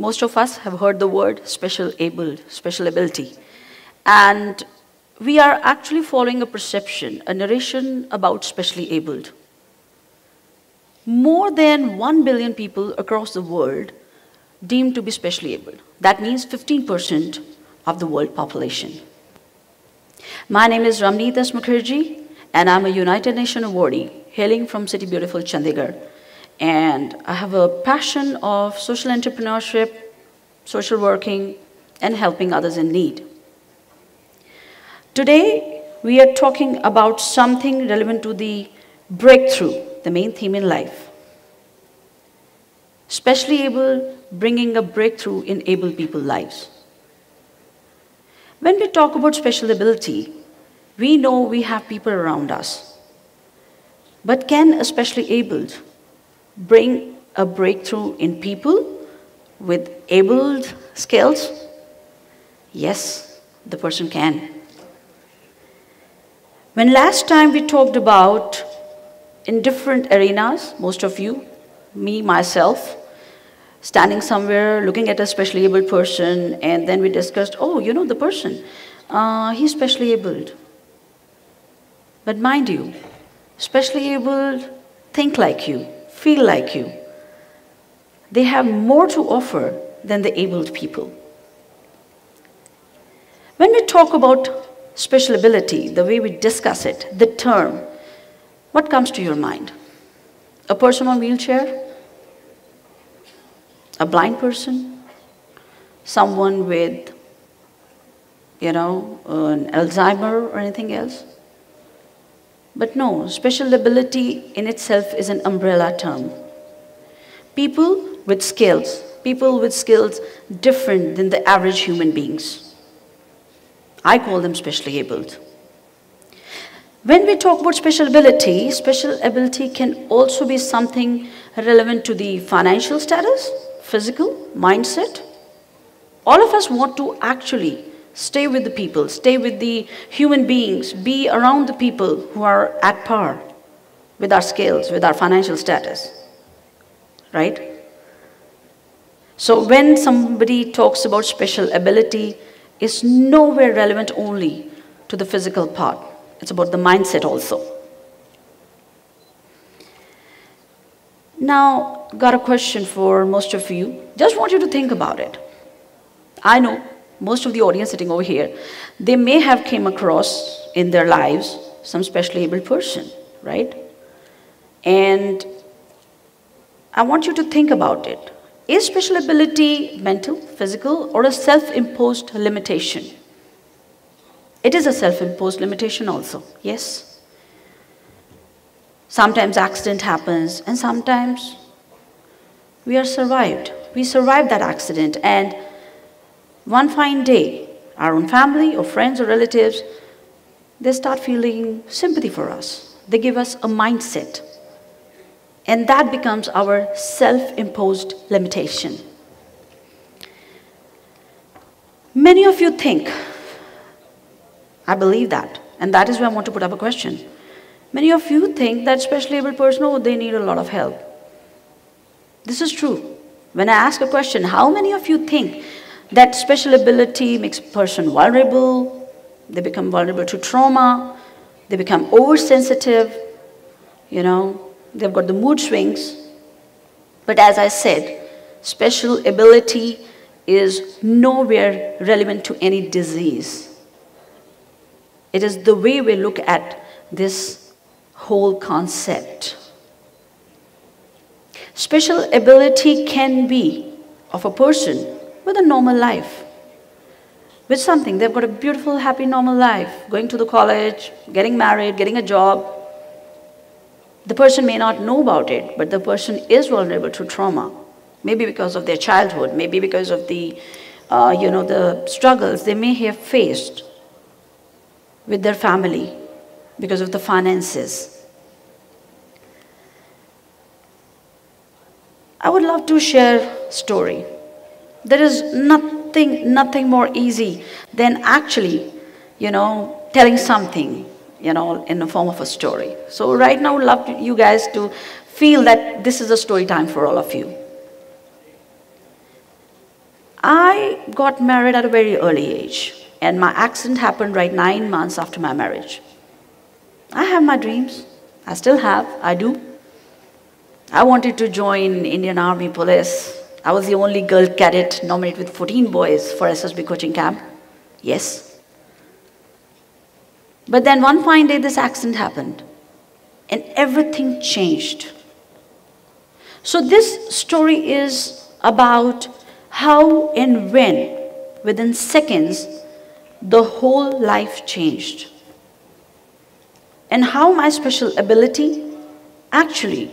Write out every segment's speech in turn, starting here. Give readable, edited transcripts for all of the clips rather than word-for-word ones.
most of us have heard the word special abled, special ability. And we are actually following a perception, a narration about specially abled. More than 1 billion people across the world deemed to be specially able. That means 15% of the world population. My name is Ramniet Mukherjee, and I'm a United Nations awardee, hailing from city beautiful Chandigarh. And I have a passion of social entrepreneurship, social working, and helping others in need. Today, we are talking about something relevant to the breakthrough, the main theme in life. Specially able, bringing a breakthrough in able people's lives. When we talk about special ability, we know we have people around us. But can a specially abled bring a breakthrough in people with abled skills? Yes, the person can. When last time we talked about, in different arenas, most of you, me, myself, standing somewhere, looking at a specially abled person, and then we discussed, oh, you know the person, he's specially abled. But mind you, specially abled think like you, feel like you. They have more to offer than the abled people. When we talk about special ability, the way we discuss it, the term, what comes to your mind? A person on a wheelchair? A blind person? Someone with, an Alzheimer or anything else? But no, special ability in itself is an umbrella term. People with skills different than the average human beings. I call them specially abled. When we talk about special ability can also be something relevant to the financial status, physical, mindset. All of us want to actually stay with the people, stay with the human beings, be around the people who are at par with our skills, with our financial status, right? So when somebody talks about special ability, it's nowhere relevant only to the physical part. It's about the mindset also. Now, got a question for most of you. Just want you to think about it. I know most of the audience sitting over here, they may have came across in their lives some specially able person, right? And I want you to think about it. Is special ability mental, physical, or a self-imposed limitation? It is a self-imposed limitation also, yes. Sometimes accident happens, and sometimes we are survived. We survive that accident, and one fine day, our own family or friends or relatives, they start feeling sympathy for us. They give us a mindset. And that becomes our self-imposed limitation. Many of you think, I believe that, and that is why I want to put up a question. Many of you think that specially able person, oh, they need a lot of help. This is true. When I ask a question, how many of you think that special ability makes a person vulnerable, they become vulnerable to trauma, they become oversensitive, they've got the mood swings. But as I said, special ability is nowhere relevant to any disease. It is the way we look at this whole concept. Special ability can be of a person with a normal life, with something. They've got a beautiful, happy, normal life, going to the college, getting married, getting a job. The person may not know about it, but the person is vulnerable to trauma, maybe because of their childhood, maybe because of the struggles they may have faced with their family, because of the finances. I would love to share a story. There is nothing more easy than actually, telling something, in the form of a story. So right now, I would love you guys to feel that this is a story time for all of you. I got married at a very early age, and my accident happened right 9 months after my marriage. I have my dreams. I still have. I do. I wanted to join Indian Army Police. I was the only girl cadet nominated with 14 boys for SSB coaching camp. Yes. But then one fine day, this accident happened, and everything changed. So this story is about how and when, within seconds, the whole life changed. And how my special ability actually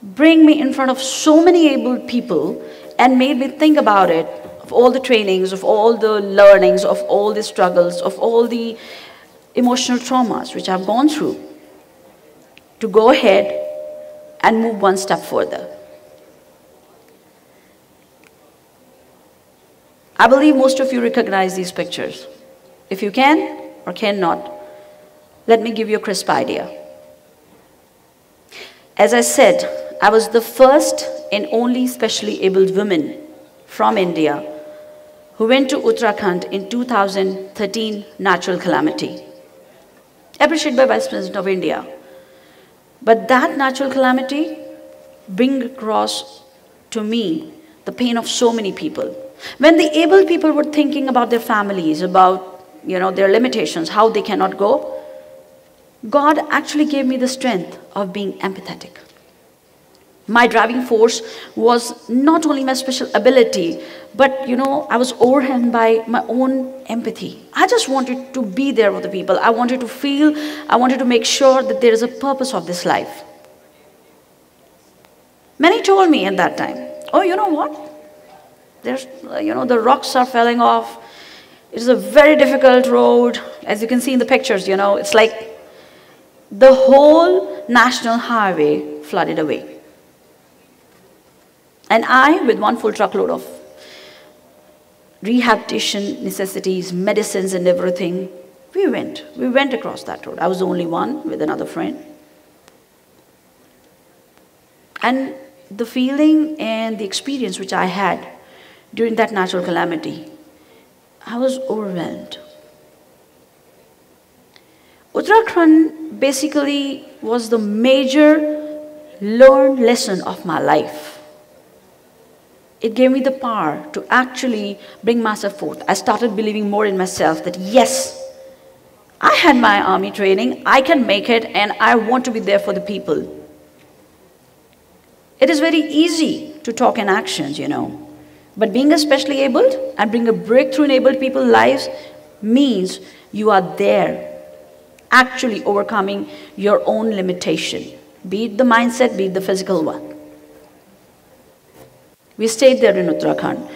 bring me in front of so many able people and made me think about it, of all the trainings, of all the learnings, of all the struggles, of all the emotional traumas which I've gone through, to go ahead and move one step further. I believe most of you recognize these pictures. If you can or cannot, let me give you a crisp idea. As I said, I was the first and only specially abled woman from India who went to Uttarakhand in 2013 natural calamity, appreciated by Vice President of India. But that natural calamity bring across to me the pain of so many people. When the able people were thinking about their families, about their limitations, how they cannot go, God actually gave me the strength of being empathetic. My driving force was not only my special ability, but I was overwhelmed by my own empathy. I just wanted to be there with the people. I wanted to feel, I wanted to make sure that there is a purpose of this life. Many told me at that time, oh, you know what? There's, the rocks are falling off. It's a very difficult road. As you can see in the pictures, it's like the whole national highway flooded away. And I, with one full truckload of rehabilitation necessities, medicines and everything, we went across that road. I was the only one with another friend. And the feeling and the experience which I had during that natural calamity, I was overwhelmed. Uttarakhand basically was the major learned lesson of my life. It gave me the power to actually bring myself forth. I started believing more in myself that yes, I had my army training, I can make it, and I want to be there for the people. It is very easy to talk in actions, but being especially abled and bring a breakthrough in able people's lives means you are there, actually overcoming your own limitation, be it the mindset, be it the physical one. We stayed there in Uttarakhand.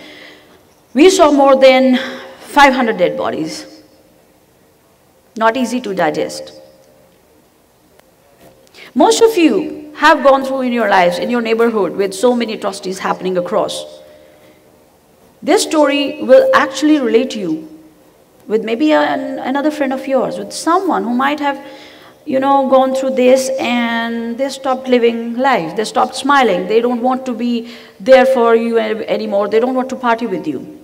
We saw more than 500 dead bodies. Not easy to digest. Most of you have gone through in your lives, in your neighborhood, with so many atrocities happening across. This story will actually relate to you with maybe another friend of yours, with someone who might have gone through this and they stopped living life. They stopped smiling. They don't want to be there for you anymore. They don't want to party with you.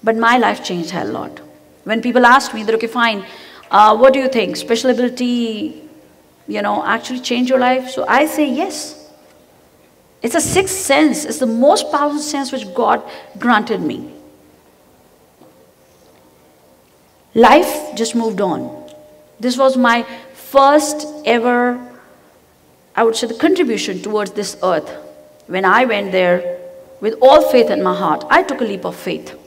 But my life changed a lot. When people asked me that, okay, fine, what do you think? Special ability, actually change your life? So I say yes. It's a sixth sense. It's the most powerful sense which God granted me. Life just moved on. This was my first ever, I would say, the contribution towards this earth. When I went there with all faith in my heart, I took a leap of faith.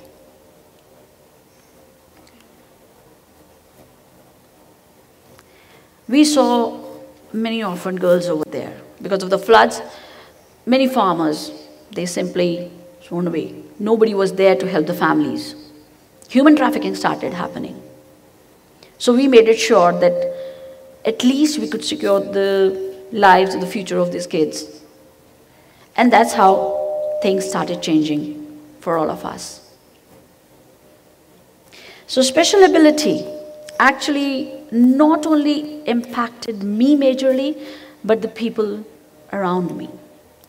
We saw many orphan girls over there. Because of the floods, many farmers, they simply thrown away. Nobody was there to help the families. Human trafficking started happening. So we made it sure that at least we could secure the lives and the future of these kids. And that's how things started changing for all of us. So special ability actually not only impacted me majorly, but the people around me.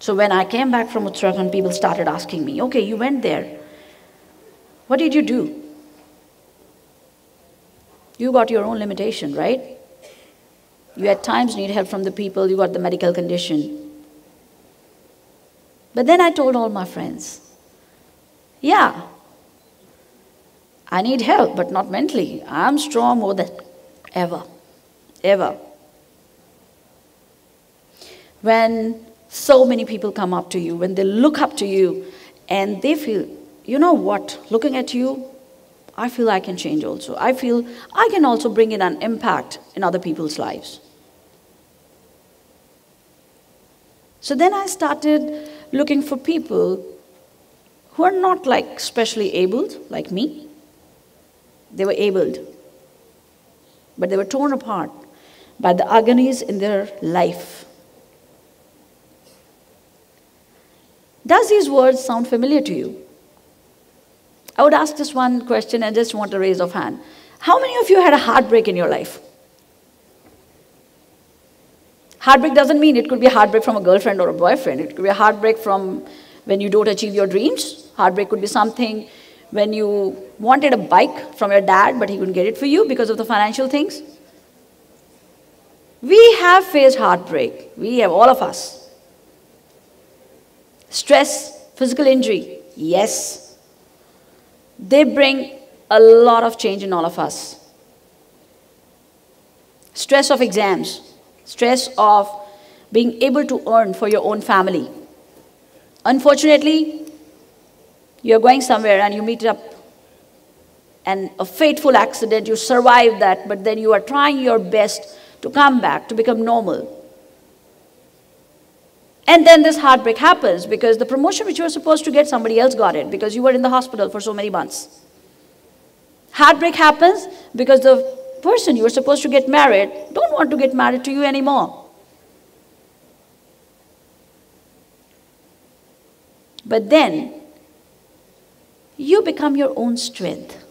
So when I came back from Uttarakhand, people started asking me, okay, you went there. What did you do? You got your own limitation, right? You at times need help from the people, you got the medical condition. But then I told all my friends, yeah, I need help, but not mentally. I'm strong more than ever, ever. When so many people come up to you, when they look up to you, and they feel, you know what, looking at you, I feel I can change also. I feel I can also bring in an impact in other people's lives. So then I started looking for people who are not like specially abled, like me. They were abled, but they were torn apart by the agonies in their life. Does these words sound familiar to you? I would ask just one question and just want a raise of hand. How many of you had a heartbreak in your life? Heartbreak doesn't mean it could be a heartbreak from a girlfriend or a boyfriend. It could be a heartbreak from when you don't achieve your dreams. Heartbreak could be something when you wanted a bike from your dad, but he couldn't get it for you because of the financial things. We have faced heartbreak. We have, all of us. Stress, physical injury, yes. They bring a lot of change in all of us. Stress of exams, stress of being able to earn for your own family. Unfortunately, you're going somewhere and you meet up and a fateful accident, you survive that, but then you are trying your best to come back, to become normal. And then this heartbreak happens because the promotion which you were supposed to get, somebody else got it because you were in the hospital for so many months. Heartbreak happens because the person you were supposed to get married don't want to get married to you anymore. But then, you become your own strength.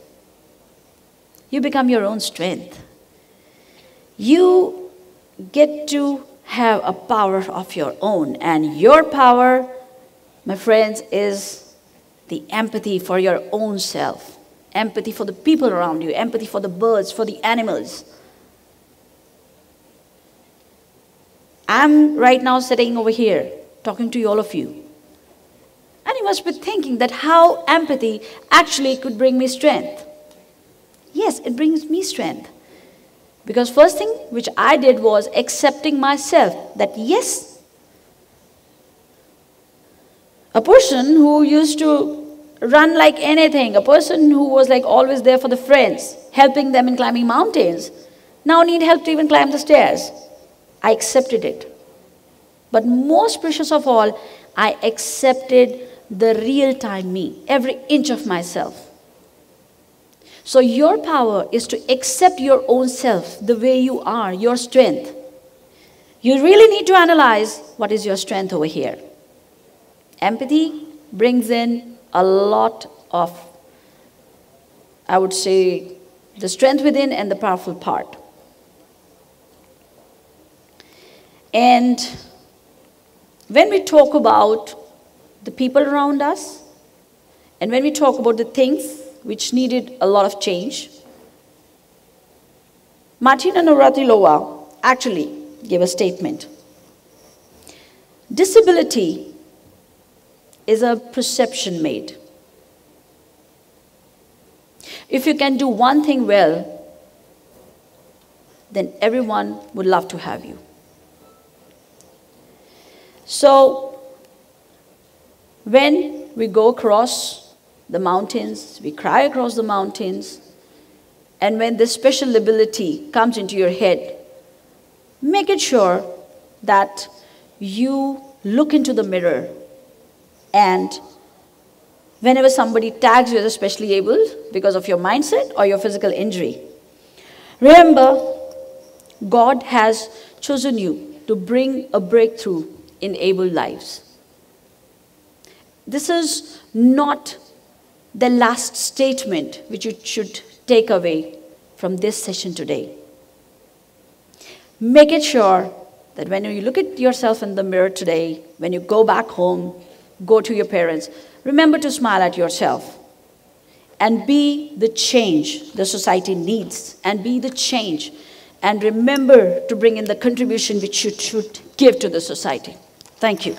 You become your own strength. You get to have a power of your own. And your power, my friends, is the empathy for your own self. Empathy for the people around you. Empathy for the birds, for the animals. I'm right now sitting over here talking to all of you. And you must be thinking that how empathy actually could bring me strength. Yes, it brings me strength. Because first thing which I did was accepting myself that yes, a person who used to run like anything, a person who was like always there for the friends, helping them in climbing mountains, now need help to even climb the stairs. I accepted it. But most precious of all, I accepted the real-time me, every inch of myself. So your power is to accept your own self, the way you are, your strength. You really need to analyze what is your strength over here. Empathy brings in a lot of, I would say, the strength within and the powerful part. And when we talk about the people around us, and when we talk about the things which needed a lot of change, Martina Navratilova actually gave a statement. Disability is a perception made. If you can do one thing well, then everyone would love to have you. So, when we go across the mountains, we cry across the mountains, and when this special ability comes into your head, make it sure that you look into the mirror, and whenever somebody tags you as especially able because of your mindset or your physical injury, remember, God has chosen you to bring a breakthrough in able lives. This is not the last statement which you should take away from this session today. Make it sure that when you look at yourself in the mirror today, when you go back home, go to your parents, remember to smile at yourself and be the change the society needs, and be the change. And remember to bring in the contribution which you should give to the society. Thank you.